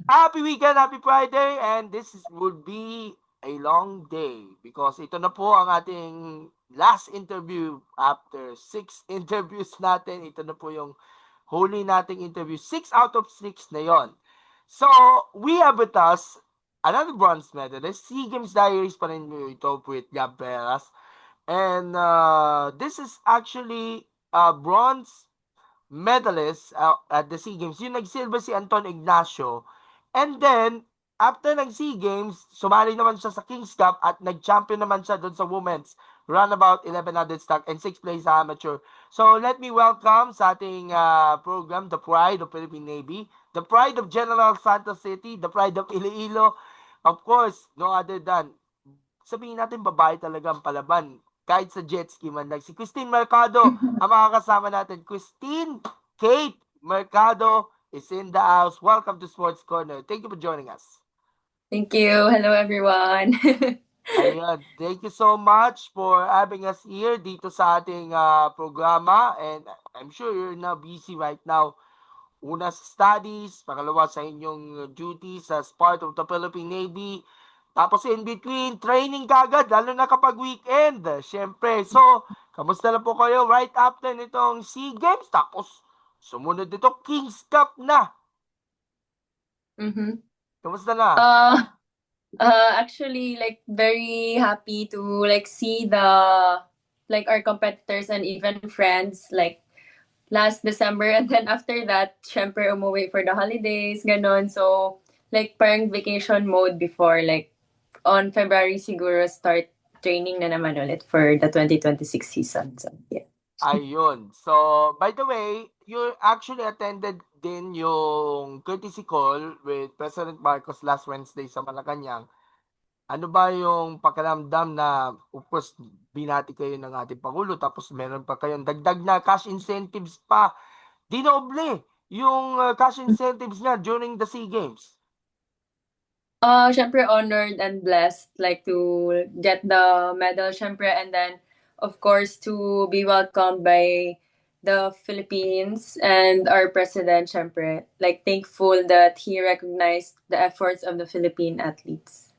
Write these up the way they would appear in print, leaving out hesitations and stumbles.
Happy weekend, happy Friday, and would be a long day because ito na po ang ating last interview after 6 interviews natin. Ito na po yung huli nating interview. 6 out of 6 na yon. So, we have with us another bronze medalist. SEA Games Diaries pa rin ito with Gab Peras. And this is actually a bronze medalist at the SEA Games. Yung nagsilver si Anton Ignacio. And then, after ng SEA Games, sumali naman siya sa King's Cup at nag-champion naman siya doon sa women's runabout 1100 stock and 6th place sa amateur. So, let me welcome sa ating program, the pride of Philippine Navy, the pride of General Santos City, the pride of Iloilo, of course, no other than sabihin natin babae talaga ang palaban. Kahit sa jet ski man lang. Si Christine Mercado, ang makakasama natin. Christine Kate Mercado is in the house. Welcome to Sports Corner. Thank you for joining us. Thank you. Hello, everyone. Ayan, thank you so much for having us here dito sa ating programa. And I'm sure you're now busy right now. Una sa studies, pangalawa sa inyong duties as part of the Philippine Navy. Tapos in between, training kagad, lalo na kapag weekend. Siyempre, so, kamusta na po kayo right after nitong SEA Games? Tapos, sumunod nito, King's Cup na. mm-hmm. Kamusta na? uh, Actually, like very happy to like see the like our competitors and even friends like last December, and then after that, syempre umuwi for the holidays, ganon. So like parang vacation mode before, like on February siguro start training na naman ulit for the 2026 season. So yeah. Ayun. So, by the way, you actually attended din yung courtesy call with President Marcos last Wednesday sa Malacanang. Ano ba yung pakiramdam na, of course, binati kayo ng ating Pangulo, tapos meron pa kayong dagdag na cash incentives pa. Dinoble yung cash incentives niya during the SEA Games. Syempre honored and blessed like to get the medal syempre, and then of course to be welcomed by the Philippines and our president syempre. Like thankful that he recognized the efforts of the Philippine athletes.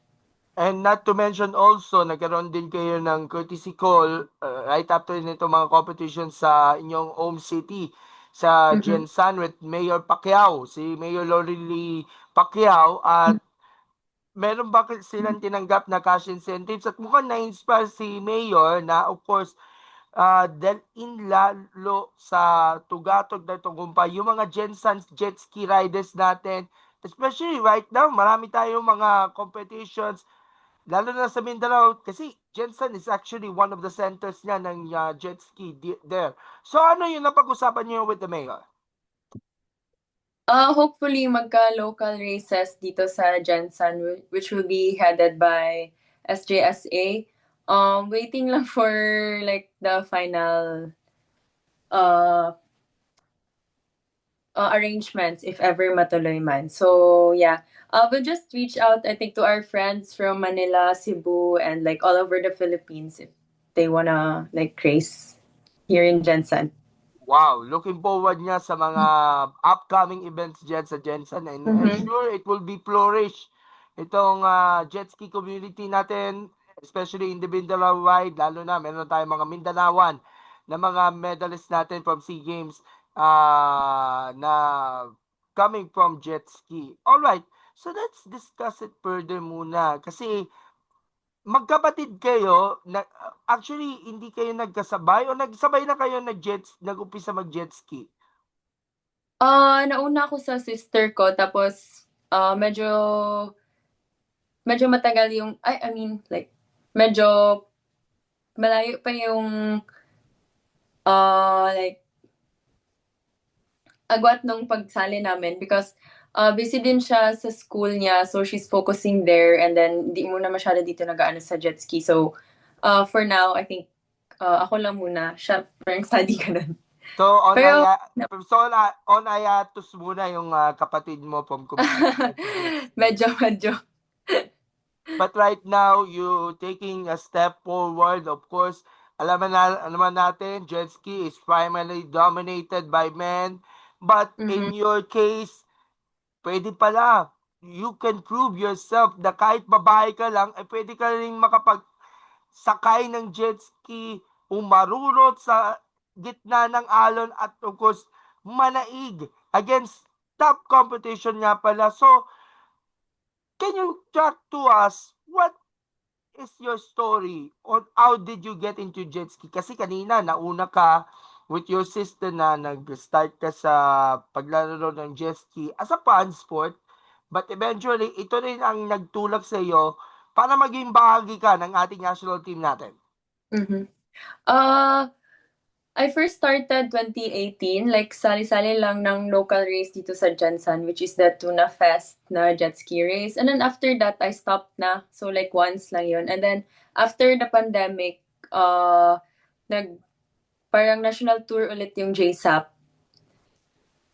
And not to mention also, nagkaroon din kayo ng courtesy call right after nito mga competition sa inyong home city sa Mm-hmm. Jensan with Mayor Pacquiao, si Mayor Lorely Pacquiao, at meron ba silang tinanggap na cash incentives at mukhang na-inspire si Mayor na of course dalhin lalo sa tugatog na tagumpay yung mga Jensen's jet ski riders natin. Especially right now, marami tayong mga competitions, lalo na sa Mindanao, kasi Jensen is actually one of the centers niya ng jet ski there. So ano yung napag-usapan niyo with the mayor? Hopefully magka-local races dito sa Jensen, which will be headed by SJSA. Waiting lang for like the final uh arrangements if ever matuloy man. So yeah, we'll just reach out I think to our friends from Manila, Cebu, and like all over the Philippines if they wanna like race here in Jensen. Wow, looking forward niya sa mga upcoming events dyan sa Jensen, and I'm Mm-hmm. sure it will be flourish itong jet ski community natin, especially in the Mindanao ride, lalo na meron tayong mga Mindanawan na mga medalists natin from SEA Games na coming from jet ski. Alright, so let's discuss it further muna kasi magkapatid kayo na actually hindi kayo nagkasabay o nagsabay na kayo nag-umpisa mag-jet ski? Nauna ako sa sister ko tapos medyo medyo matagal yung I mean like medyo malayo pa yung like agwat nung pagsali namin because busy din siya sa school niya, so she's focusing there, and then di muna masyado dito nag-aano sa jet ski. So for now I think ako lang muna siya parang study ka nun. So Pero on hiatus muna yung kapatid mo from competing at jet ski. medyo But right now, you taking a step forward. Of course, alam natin, jet ski is primarily dominated by men. But mhm. in your case, pwede pala. you can prove yourself na kahit babae ka lang, ay pwede ka rin makapagsakay ng jet ski, umarurot sa gitna ng alon at of course, manaig against top competition nga pala. So, can you talk to us what is your story on how did you get into jet ski? Kasi kanina, nauna ka with your sister na nag-start ka sa paglalaro ng jet ski as a fun sport. But eventually, ito rin ang nagtulak sa iyo para maging bahagi ka ng ating national team natin. Mhm. Uh, I first started 2018, like sali-sali lang ng local race dito sa Jansan, which is the Tuna Fest na jet ski race. And then after that, I stopped na. So like once lang yun. And then after the pandemic, parang national tour ulit yung JSAP.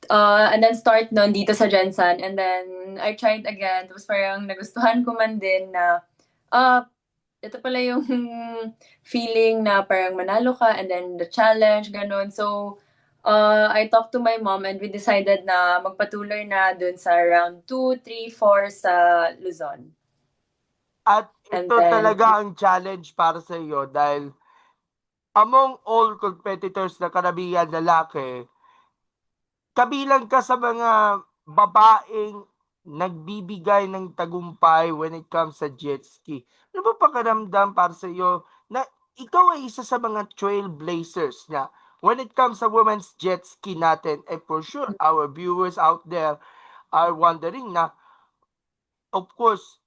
And then start nun dito sa Jansan. And then I tried again. Tapos parang nagustuhan ko man din na ito pala yung feeling na parang manalo ka and then the challenge, ganun. So, I talked to my mom and we decided na magpatuloy na dun sa round 2, 3, 4 sa Luzon. At And ito then, talaga ang challenge para sa iyo dahil among all competitors na karamihan lalaki, kabilang ka sa mga babaeng nagbibigay ng tagumpay when it comes sa jet ski. Ano ba pakiramdam para sa iyo na ikaw ay isa sa mga trailblazers na when it comes sa women's jet ski natin, eh for sure, our viewers out there are wondering na, of course,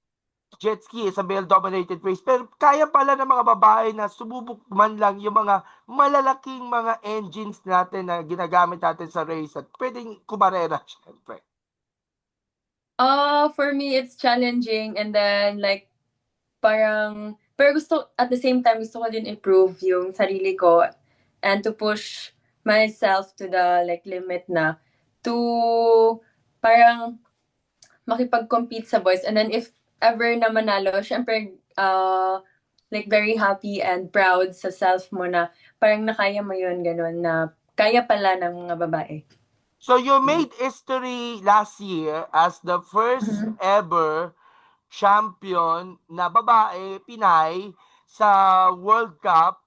jet ski is a male-dominated race. Pero kaya pala ng mga babae na sumubok man lang yung mga malalaking mga engines natin na ginagamit natin sa race at pwedeng kumarera, syempre. for me, it's challenging and then like, parang, pero at the same time, gusto ko din improve yung sarili ko and to push myself to the like limit na to parang makipag-compete sa boys. And then if ever na manalo, syempre, like very happy and proud sa self mo na parang nakaya mo yun, ganun, na kaya pala ng mga babae. So you made history last year as the first ever champion na babae, Pinay, sa World Cup.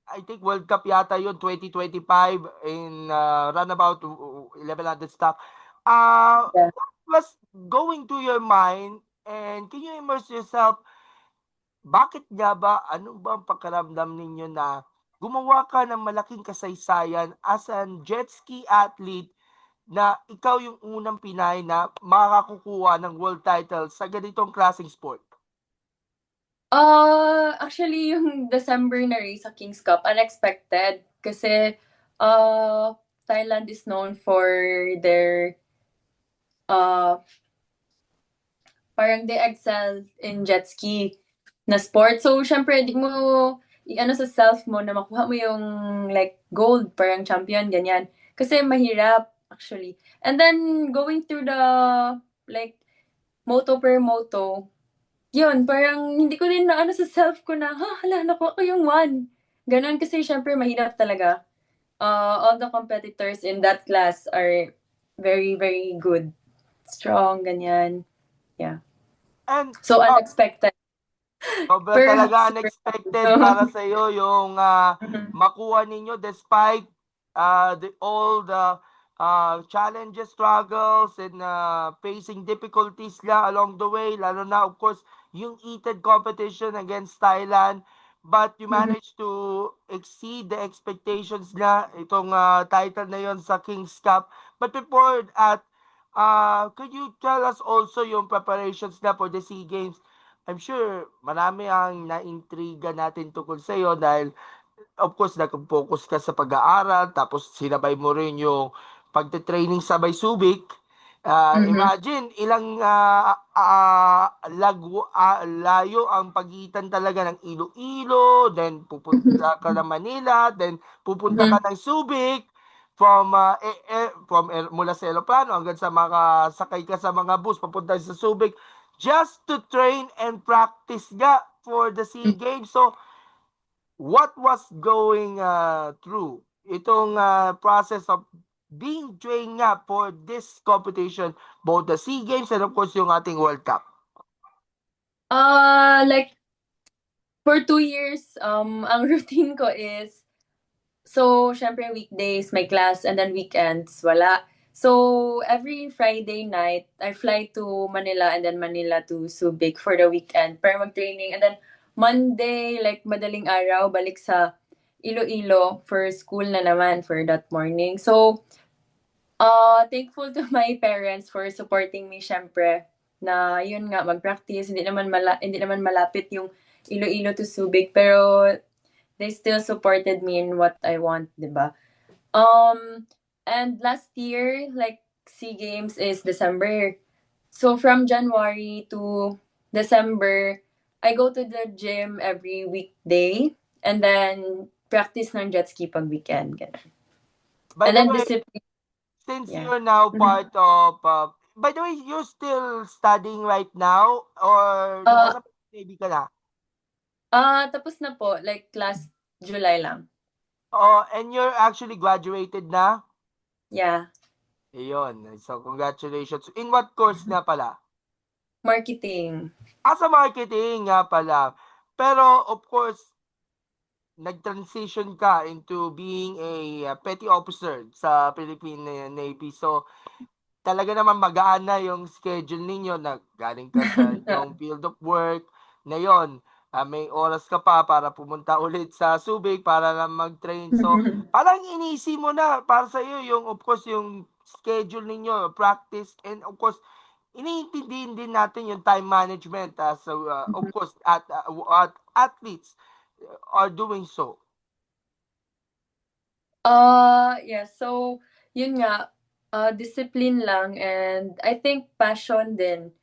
I think World Cup yata yun, 2025 in runabout 1100 stock. Yeah. What was going to your mind and can you immerse yourself, bakit nga ba, ano ba ang pakiramdam ninyo na gumawa ka ng malaking kasaysayan as an jet ski athlete na ikaw yung unang Pinay na makakukuha ng world title sa ganitong klaseng sport? Actually, yung December na race sa King's Cup, unexpected. Kasi, Thailand is known for their, parang they excel in jet ski na sport. So, syempre, di mo, i-ano sa self mo na makuha mo yung, like, gold, parang champion, ganyan. Kasi mahirap, actually. And then, going through the, like, moto per moto, yun, parang hindi ko din naano sa self ko na, hala, nakuha ko yung one. Ganon kasi syempre mahirap talaga. All the competitors in that class are very, very good. Strong, ganyan. Yeah. And So, unexpected. sobra talaga Perhaps. unexpected para sa iyo yung makuha ninyo despite all the challenges, struggles, and facing difficulties la along the way, lalo na of course yung heated competition against Thailand. But you managed to exceed the expectations na itong title na yon sa King's Cup. But before that, could you tell us also yung preparations na for the SEA Games? I'm sure marami ang naintriga natin tungkol sa iyo dahil of course nag-focus ka sa pag-aaral tapos sinabay mo rin yung pagte-training sabay Subic. Imagine ilang layo ang pagitan talaga ng Iloilo, then pupunta ka ng Manila, then pupunta ka ng Subic from mula sa eroplano hanggang sa makasakay ka sa mga bus papunta sa Subic just to train and practice nga for the SEA Games. So, what was going through itong process of being trained nga for this competition, both the SEA Games and of course yung ating World Cup? Like for 2 years, ang routine ko is, so syempre weekdays may class and then weekends wala. So every Friday night, I fly to Manila and then Manila to Subic for the weekend para mag-training. And then Monday, like madaling araw, balik sa Iloilo for school na naman for that morning. So thankful to my parents for supporting me syempre na yun nga mag-practice. Hindi naman malapit yung Iloilo to Subic, pero they still supported me in what I want, 'di ba? And last year, like SEA Games is December. So from January to December, I go to the gym every weekday and then practice ng jet ski pag weekend. Ganun. By And the then way, discipline, since yeah. you're now Mhm. part of, by the way, you're still studying right now or Uh, nasa Navy ka na? Tapos na po, like last July lang. Oh, and you're actually graduated na? Yeah. Ayun. So, congratulations. In what course na pala? Marketing. Sa marketing nga pala. Pero, of course, nag-transition ka into being a petty officer sa Philippine Navy. So, talaga naman magaan na yung schedule ninyo na galing ka sa inyong field of work na yon. May oras ka pa para pumunta ulit sa Subic para lang mag-train. So, parang inisi mo na para sa iyo yung, of course, yung schedule ninyo, practice, and of course, iniintindihin din natin yung time management. So, of course, at athletes are doing so. Yeah, so yun nga, discipline lang, and I think passion din.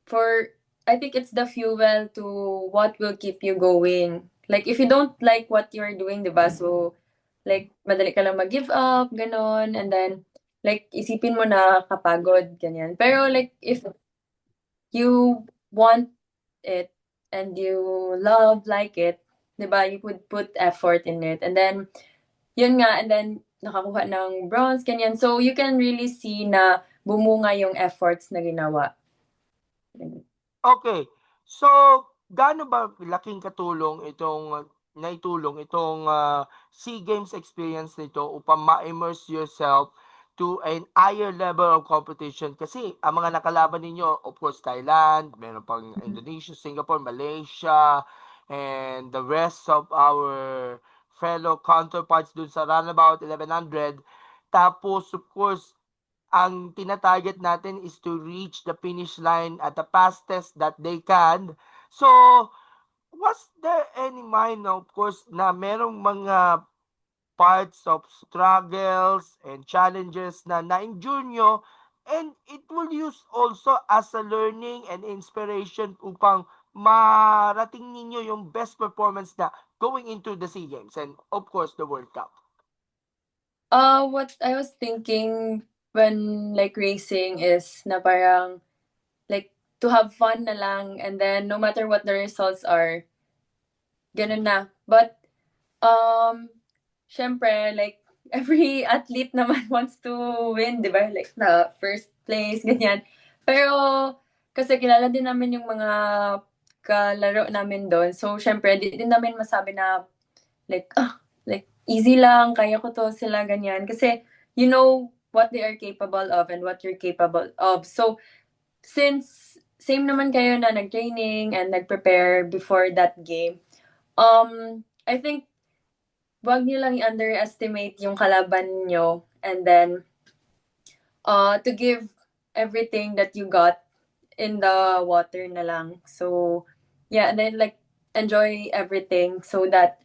For I think it's the fuel to what will keep you going. Like if you don't like what you're doing, 'di ba? So like madali ka lang mag-give up, ganon, and then like isipin mo na kapagod, ganyan. Pero like if you want it and you like it, 'di ba? You would put effort in it. And then yun nga, and then nakakuha ng bronze, ganyan. So, you can really see na bumunga yung efforts na ginawa. Okay. So, gaano ba laking naitulong itong SEA Games experience nito upang ma-immerse yourself to an higher level of competition? Kasi ang mga nakalaban ninyo, of course, Thailand, meron pang Indonesia, Singapore, Malaysia, and the rest of our fellow counterparts dun sa Runabout 1100. Tapos, of course, ang tina-target natin is to reach the finish line at the fastest that they can. So, was there any mind, of course, na merong mga parts of struggles and challenges na na-endure nyo, and it will use also as a learning and inspiration upang marating ninyo yung best performance na going into the SEA Games and of course the World Cup? What I was thinking when like racing is na parang like to have fun na lang, and then no matter what the results are, ganun na. But syempre like every athlete naman wants to win, 'di ba? Like na first place ganyan. Pero kasi kilala din namin yung mga kalaro namin doon. So syempre di din namin masabi na like like easy lang, kaya ko 'to, sila ganyan. Kasi you know what they are capable of and what you're capable of. So since same naman kayo na nag-training and nag-prepare before that game, I think wag niyo lang i-underestimate yung kalaban niyo, and then to give everything that you got in the water na lang. So yeah, and then like enjoy everything so that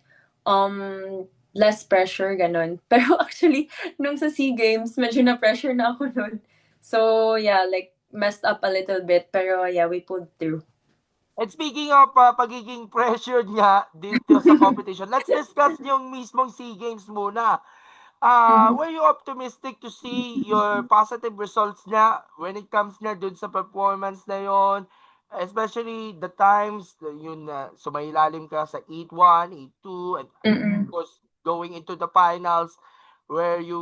less pressure ganun. Pero actually nung sa SEA Games medyo na pressure na ako nun. So yeah, like messed up a little bit, pero yeah, we pulled through. And speaking of pagiging pressured nga dito sa competition, let's discuss yung mismong SEA Games muna. Mhm. Were you optimistic to see your positive results na when it comes na dun sa performance na yon? Especially the times, yun na sumailalim ka sa 8-1, 8-2, and of Mm. course, going into the finals. where you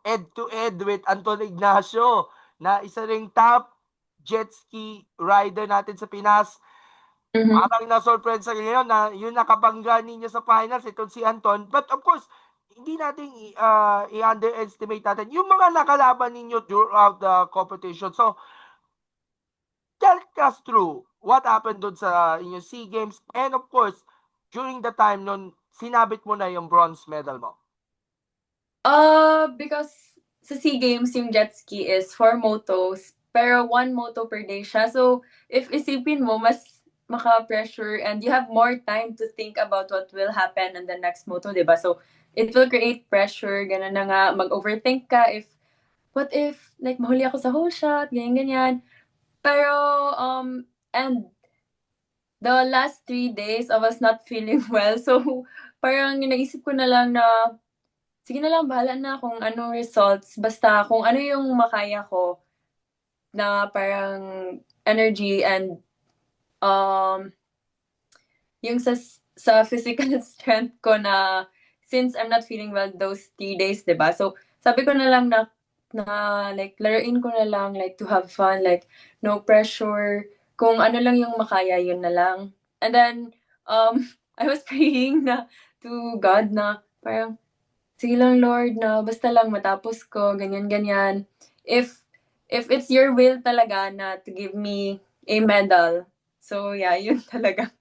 head-to-head with Anton Ignacio na isa ring top jet ski rider natin sa Pinas. Mhm. Parang na-surprise ngayon na yung nakabangga ninyo sa finals, itong si Anton. But of course, hindi natin i-underestimate natin yung mga nakalaban ninyo throughout the competition. So, tell us through what happened doon sa inyong SEA Games and of course, during the time nun, sinabit mo na yung bronze medal mo. Because sa SEA Games, yung jet ski is 4 motos, pero 1 moto per day siya. So, if isipin mo, mas maka-pressure and you have more time to think about what will happen on the next moto, diba? So, it will create pressure, ganun na nga, mag-overthink ka what if, like, mahuli ako sa whole shot, ganyan-ganyan. Pero, and the last 3 days, I was not feeling well. So, parang naisip ko na lang na, sige na lang, bahala na kung anong results. Basta kung ano yung makaya ko na parang energy and yung sa physical strength ko na since I'm not feeling well those 3 days, diba? So, sabi ko na lang na like, laruin ko na lang, like, to have fun, like, no pressure. Kung ano lang yung makaya, yun na lang. And then, I was praying to God na parang, sige lang Lord na basta lang matapos ko, ganyan-ganyan. If it's your will talaga na to give me a medal, so yeah, yun talaga.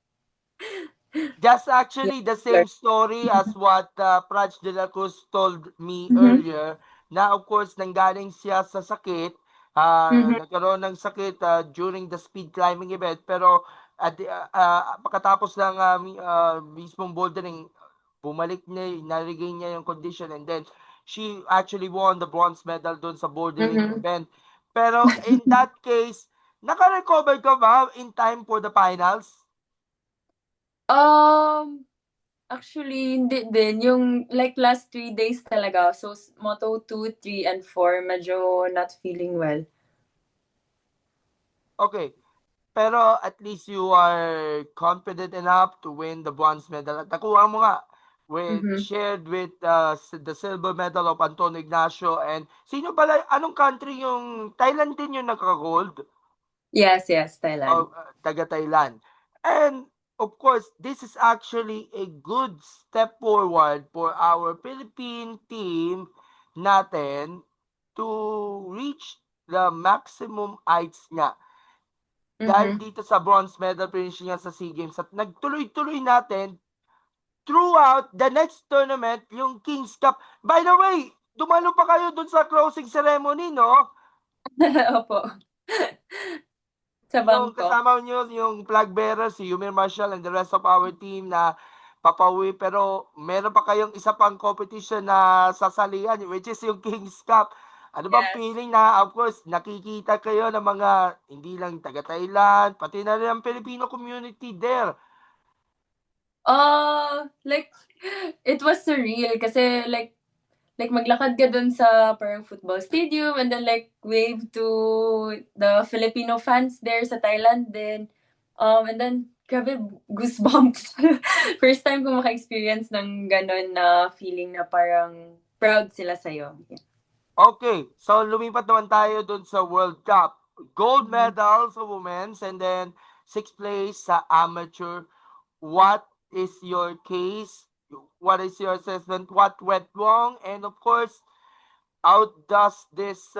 That's Yeah, actually the same Lord. story as what Praj de la Cruz told me Mhm. earlier na of course nanggaling siya sa sakit, Mhm. nagkaroon ng sakit during the speed climbing event pero pagkatapos ng mismong bouldering, bumalik niya, na-regain niya yung condition and then she actually won the bronze medal doon sa bouldering Mhm. event. Pero in that case, naka-recover ka ba in time for the finals? Um, Actually hindi din, yung like last 3 days talaga. So, Moto 2, 3, and 4 medyo not feeling well. Okay. Pero at least you are confident enough to win the bronze medal. At nakuha mo nga Mhm. shared with the silver medal of Antonio Ignacio and sino pala, anong country yung Thailand din yung nagka-gold? Yes, yes, Thailand. O taga Thailand. And of course, this is actually a good step forward for our Philippine team natin to reach the maximum heights nga dahil Mhm. dito sa bronze medal finish niya sa SEA Games at nagtuloy-tuloy natin throughout the next tournament, yung Kings Cup. By the way, dumalo pa kayo dun sa closing ceremony, no? Opo. Sa Yung Bangkok. kasama nyo, yung flag bearer, si Yumir Marshall and the rest of our team na papauwi. Pero meron pa kayong isa pang competition na sasalihan, which is yung Kings Cup. Ano bang Yes. feeling na, of course, nakikita kayo ng mga, hindi lang taga Thailand, pati na rin ang Filipino community there. Like, it was surreal kasi like maglakad ka dun sa parang football stadium and then like wave to the Filipino fans there sa Thailand din. And then grabe goosebumps. First time ko maka-experience ng ganon na feeling na parang proud sila sa'yo. Yeah. Okay, so lumipat naman tayo dun sa World Cup. Gold Mhm. medal sa women's and then sixth place sa amateur. What is your case? What is your assessment? What went wrong? And of course, how does this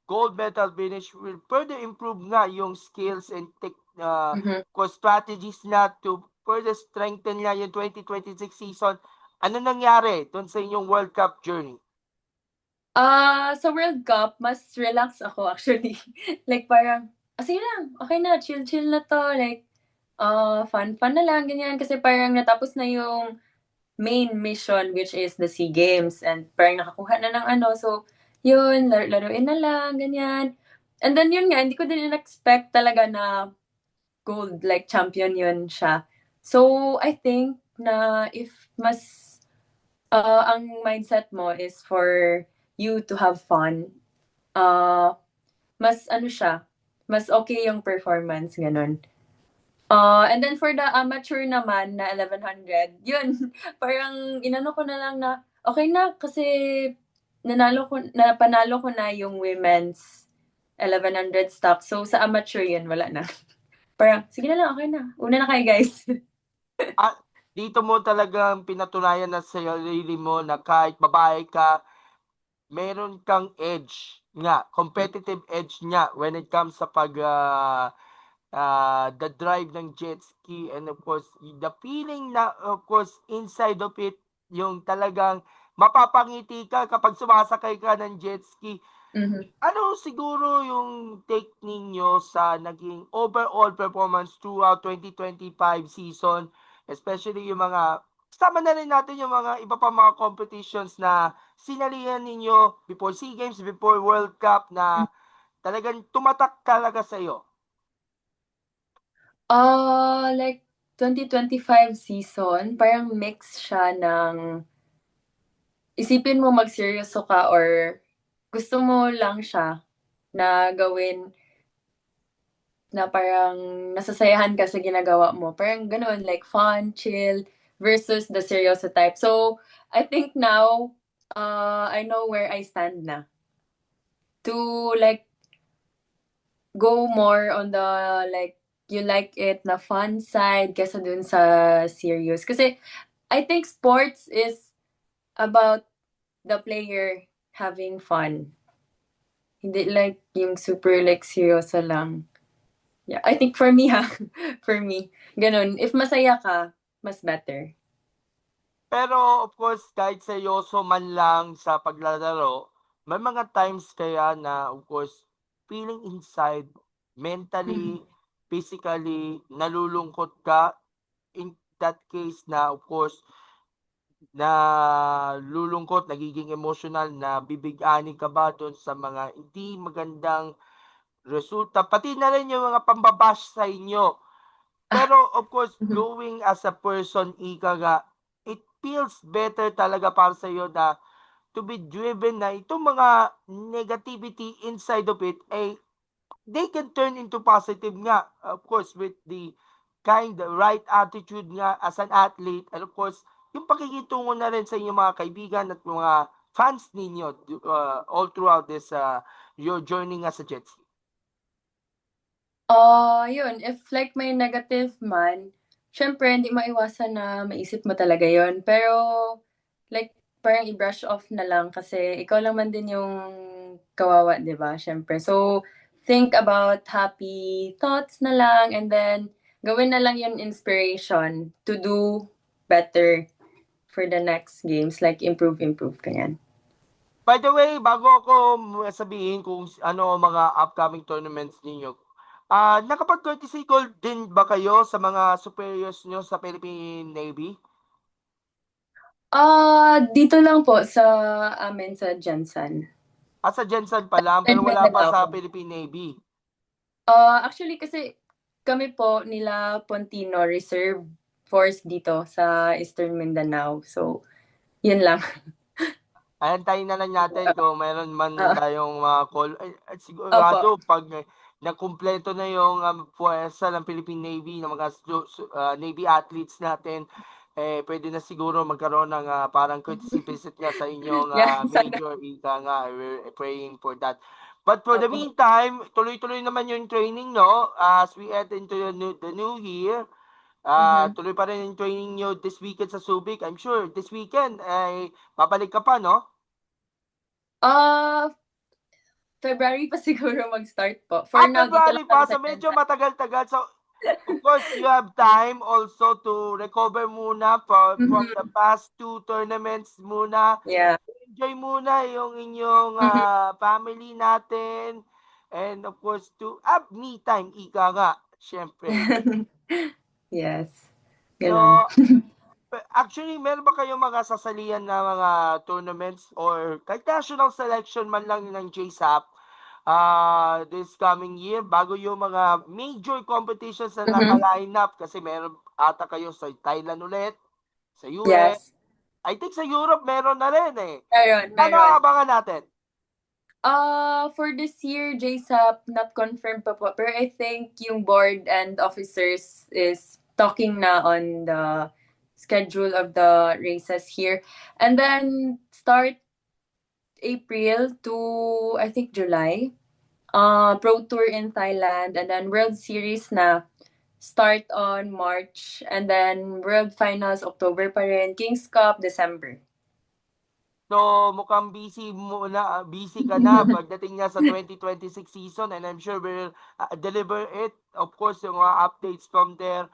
gold medal finish will further improve nga yung skills and Mhm. strategies na to further strengthen nga yung 2026 season? Ano nangyari dun sa inyong World Cup journey? Sa World Cup, mas relax ako actually. Like parang, sige lang, okay na, chill-chill na 'to, like, fun-fun na lang, ganyan. Kasi parang natapos na yung main mission which is the SEA Games and parang nakakuha na ng ano, so yun, laruin na lang, ganyan. And then yun nga, hindi ko din in-expect talaga na gold, like champion yun siya. So, I think na if ang mindset mo is for you to have fun, uh, mas ano siya, mas okay yung performance, ganun. And then for the amateur naman na 1100, yun, parang inano ko na lang na, okay na kasi panalo ko na yung women's 1100 stock. So, sa amateur yun, wala na. Parang, sige na lang, okay na. Una na kayo, guys. At dito mo talagang pinatunayan na sa sarili mo na kahit babae ka, meron kang edge nga, competitive edge nga when it comes sa the drive ng jet ski, and of course the feeling na of course inside of it, yung talagang mapapangiti ka kapag sumasakay ka ng jet ski. Mhm. Ano siguro yung take ninyo sa naging overall performance throughout 2025 season, especially yung mga kasama na rin natin yung mga iba pa mga competitions na sinalihan ninyo before SEA Games, before World Cup na talagang tumatak talaga sa iyo? Like 2025 season, parang mix siya ng isipin mo magseryoso ka or gusto mo lang siya na gawin na parang nasasayahan ka sa ginagawa mo. Parang ganoon, like fun, chill, versus the seryoso type. So, I think now, I know where I stand na. To like go more on the like you like it na fun side kesa dun sa serious. Kasi I think sports is about the player having fun. Hindi like yung super like seryoso lang. Yeah, I think for me ha, for me, ganun. If masaya ka, mas better. Pero of course, kahit seryoso man lang sa paglalaro, may mga times kaya na of course, feeling inside, mentally, Mhm. physically, nalulungkot ka. In that case na of course, na lulungkot, nagiging emotional, na bibig-ani ka ba dun sa mga hindi magandang resulta, pati na rin yung mga pambabash sa inyo. Pero of course, Mhm. growing as a person, ika nga, it feels better talaga para sa iyo na to be driven na itong mga negativity inside of it, eh, they can turn into positive nga. Of course, with the the right attitude nga as an athlete, and of course, yung pakikitungo na rin sa inyong mga kaibigan at mga fans ninyo all throughout this your journey nga sa jet ski. Yun, if like may negative man, syempre hindi maiwasan na maisip mo talaga yun. Pero like parang i-brush off na lang kasi ikaw lang man din yung kawawa, 'di ba? Syempre. So think about happy thoughts na lang and then gawin na lang yun inspiration to do better for the next games like improve ganyan. By the way, bago ako sabihin kung ano ang mga upcoming tournaments ninyo, nakapag-courtesy call din ba kayo sa mga superiors nyo sa Philippine Navy? Dito lang po sa amin sa Jensen. At sa Gensan pa lang, pero And wala pa sa Mindanao. Philippine Navy. Actually kasi kami po nila Pontino Reserve Force dito sa Eastern Mindanao. So, yun lang. Antayin na lang natin kung meron man Oo. tayong mga call. Ay, Opo. sigurado pag nakumpleto na yung puwersa ng Philippine Navy, ng mga Navy athletes natin, eh, pwede na siguro magkaroon ng parang courtesy visit nga sa inyong Yeah, sana. major. Ika nga, we're praying for that. But for the Opo. meantime, tuloy-tuloy naman yung training, no? As we head into the new year, Mhm. tuloy pa rin yung training nyo this weekend sa Subic. I'm sure this weekend ay babalik ka pa, no? Ah, February pa siguro mag-start po. For now, dito February lang pa, kami so sa medyo Jensen. matagal-tagal. So, of course, you have time also to recover muna from the Mhm. past two tournaments muna. Yeah. Enjoy muna yung inyong Mhm. family natin. And of course, to have me time, ika nga, syempre. Yes. So, Ganun. actually, meron ba kayong mga sasalihan na mga tournaments or kahit national selection man lang ng JSAP this coming year bago yung mga major competitions na Mhm. naka-line up kasi meron ata kayo sa Thailand ulit, sa US. Yes. I think sa Europe meron na rin eh. Meron, Ano meron. abangan natin? For this year, JSAP, not confirmed pa po. Pero I think yung board and officers is talking na on the schedule of the races here. And then start April to I think July. Pro Tour in Thailand, and then World Series na start on March, and then World Finals October pa rin, Kings Cup December. So, mukhang busy ka na pagdating niya sa 2026 season, and I'm sure we'll deliver it. Of course, yung mga updates from there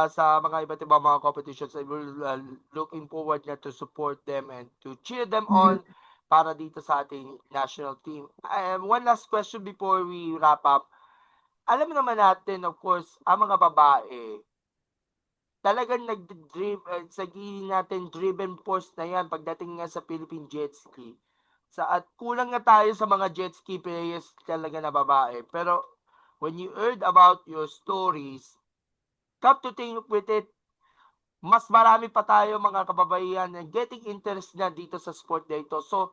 sa mga iba't ibang mga competitions. I will looking forward na to support them and to cheer them on para dito sa ating national team. One last question before we wrap up. Alam naman natin, of course, ang mga babae, talagang sabihin natin driven force na yan pagdating nga sa Philippine Jet Ski. At kulang nga tayo sa mga jet ski players talaga na babae. Pero when you heard about your stories, come to think with it, mas marami pa tayo mga kababaihan na getting interest na dito sa sport na ito. So,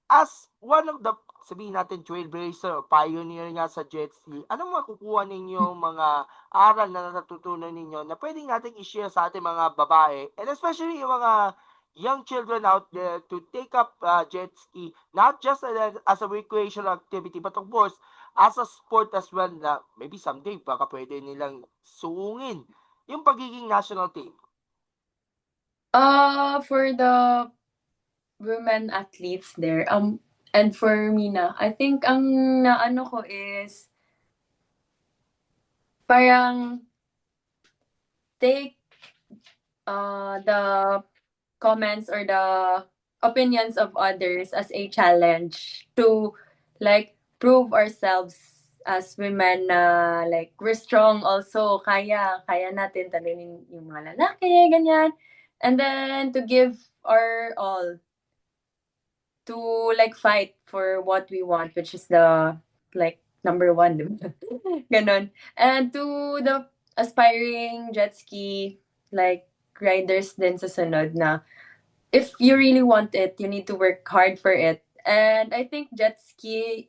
as one of the, sabihin natin, trailblazer o pioneer nga sa jet ski, anong makukuha ninyo mga aral na natutunan ninyo na pwedeng natin i-share sa ating mga babae, and especially yung mga young children out there to take up jet ski, not just as a recreational activity, but of course, as a sport as well na maybe someday baka pwede nilang suungin yung pagiging national team. For the women athletes there, and for me na, I think ang naano ko is parang take the comments or the opinions of others as a challenge to like prove ourselves as women na like we're strong also, kaya natin talunin yung mga lalaki, ganyan. And then to give our all to like fight for what we want, which is the like number one, diba? Ganon. And to the aspiring jet ski like riders din sa sunod na if you really want it, you need to work hard for it. And I think jet ski,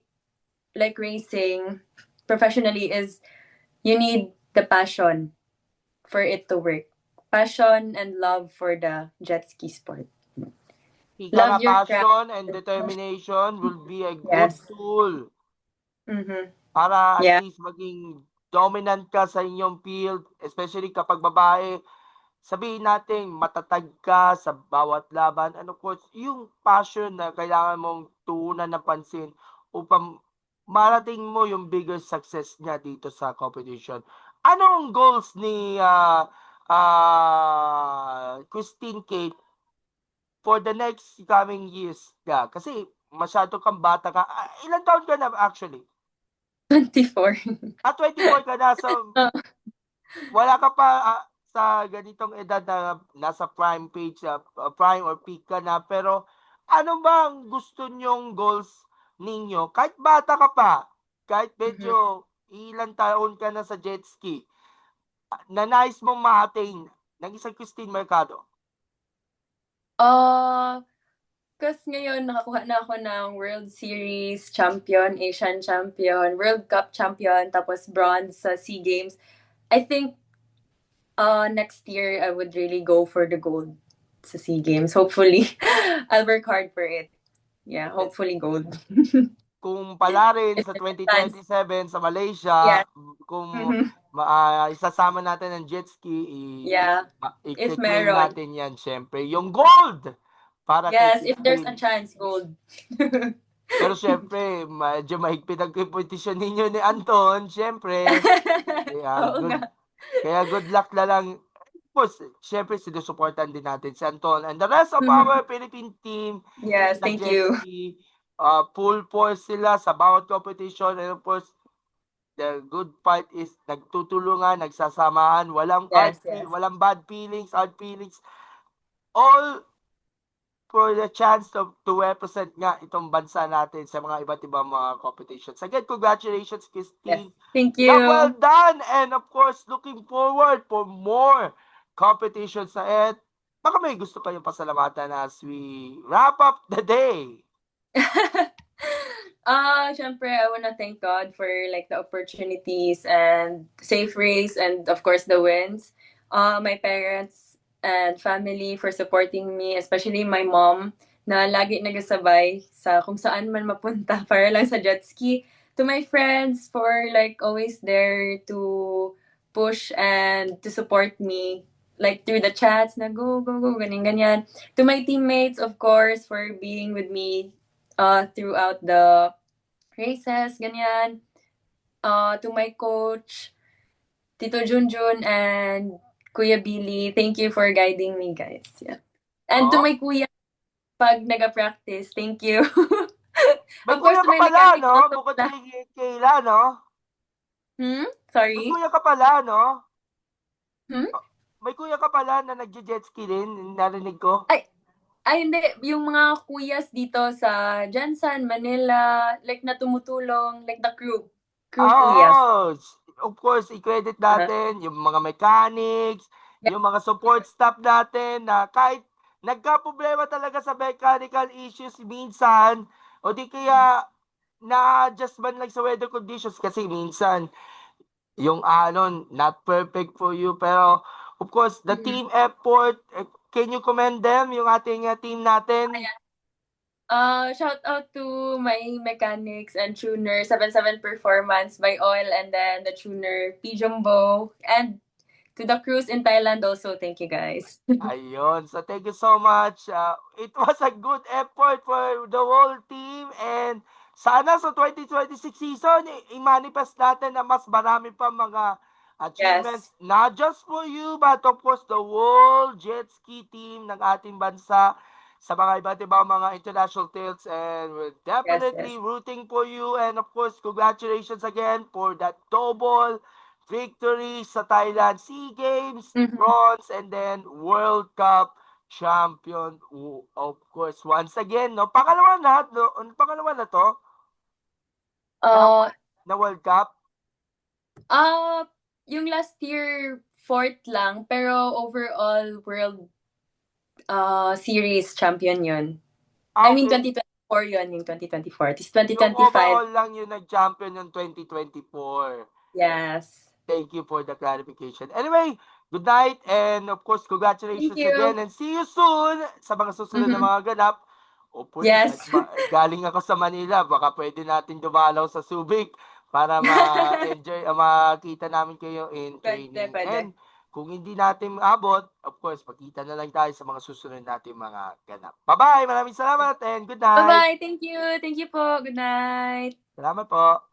like racing professionally, is you need the passion for it to work. Passion and love for the jet ski sport. Ika nga, Love your craft. passion and determination will be a good Yes. tool Mm-hmm. para at Yeah. least maging dominant ka sa inyong field, especially kapag babae. Sabihin natin, matatag ka sa bawat laban. And of course, yung passion na kailangan mong tuunan ng pansin upang marating mo yung bigger success niya dito sa competition. Anong goals ni Christine Kate for the next coming years? Kasi masyado kang bata ka. Ilan taon ka na actually? 24. 24 ka na. So, wala ka pa sa ganitong edad na nasa prime page, prime or peak ka na. Pero ano ba ang gusto nyong goals ninyo? Kahit bata ka pa, kahit medyo ilang taon ka na sa jet ski, na nais mong ma-attain ng isang Christine Mercado? Kasi ngayon nakakuha na ako ng World Series champion, Asian champion, World Cup champion, tapos bronze sa SEA Games. I think next year I would really go for the gold sa SEA Games. Hopefully, I'll work hard for it. Yeah, hopefully gold. Kung pala rin sa If it advance. 2027 sa Malaysia, Yeah. kung Mhm. isasama natin ang jet ski, Yeah. If i-claim meron. natin yan, syempre. Yung gold! Para Yes, kay if there's a Christine. chance, gold. Pero syempre, medyo mahigpit ang competition ninyo ni Anton, syempre. Oo nga. Kaya good luck na lang. Of course, syempre, sinusuportan din natin si Anton and the rest of our Philippine team Yes, sa thank jet you. ski. Full force sila sa bawat competition, and of course, the good part is nagtutulungan, nagsasamahan, Yes, yes. walang bad feelings, hard feelings. All for the chance to represent nga itong bansa natin sa mga iba't ibang mga competitions. Again, congratulations, Yes. Christine. Thank Job well you. done! And of course, looking forward for more competitions ahead. Baka may gusto kayong pasalamatan as we wrap up the day. Syempre, I wanna thank God for like the opportunities and safe race and of course the wins. My parents, and family for supporting me, especially my mom na lagi nagasabay sa kung saan man mapunta para lang sa jet ski. To my friends for like always there to push and to support me like through the chats na go, go, go, ganyan, ganyan. To my teammates, of course, for being with me throughout the races, ganyan. To my coach, Tito Junjun and Kuya Billy, thank you for guiding me, guys. Yeah. And to Oh, my kuya, pag naga-practice, thank you. may Of course, kuya to ka my pala, mechanics no? also Bukod pala. kay Kayla, no? May Sorry? kuya ka pala, no? Hmm? Oh, may kuya ka pala na nagje-jet ski din, narinig ko. Ay, hindi. Yung mga kuyas dito sa Jansan, Manila, like na tumutulong, like the crew. Crew kuyas. Oo. Of course, i-credit Uh, natin yung mga mechanics, yeah. yung mga support staff natin na kahit nagka-problema talaga sa mechanical issues minsan, o di kaya na-adjust man lang sa weather conditions kasi minsan yung not perfect for you. Pero, of course, the Mm. team effort, can you commend them, yung ating team natin? Shout out to my mechanics and tuner, 77 Performance by Oil, and then the tuner P Jumbo, and to the crews in Thailand also. Thank you guys. Ayun. So, thank you so much. It was a good effort for the whole team and sana sa 2026 season, i-manifest natin na mas marami pa mga Yes. achievements, not just for you, but of course, the whole jet ski team ng ating bansa sa mga iba't ibang mga international trails, and we're Yes, definitely yes. rooting for you, and of course, congratulations again for that double victory sa Thailand SEA Games, Mhm. bronze, and then World Cup champion. Of course, once again, no? Pangalawa na, no? Pangalawa na to na, Uh, na World Cup. uh, yung last year, fourth lang, pero overall world series champion yun. I mean, Okay. 2024 yun, yung 2024. This Yung 2025, overall lang yung nag-champion yung 2024. yes. Thank you for the clarification. Anyway, good night and of course, Thank congratulations you. again and see you soon sa mga susunod na Mhm. mga ganap. Hopefully, kahit Yes. galing ako sa Manila, baka pwede natin dumalaw sa Subic para ma-enjoy, makita namin kayo in Pwede, training. pwede. And kung hindi natin maabot, of course, magkita na lang tayo sa mga susunod natin mga ganap. Bye-bye! Maraming salamat and good night! Bye-bye. Thank you. Thank you po. Good night. Salamat po!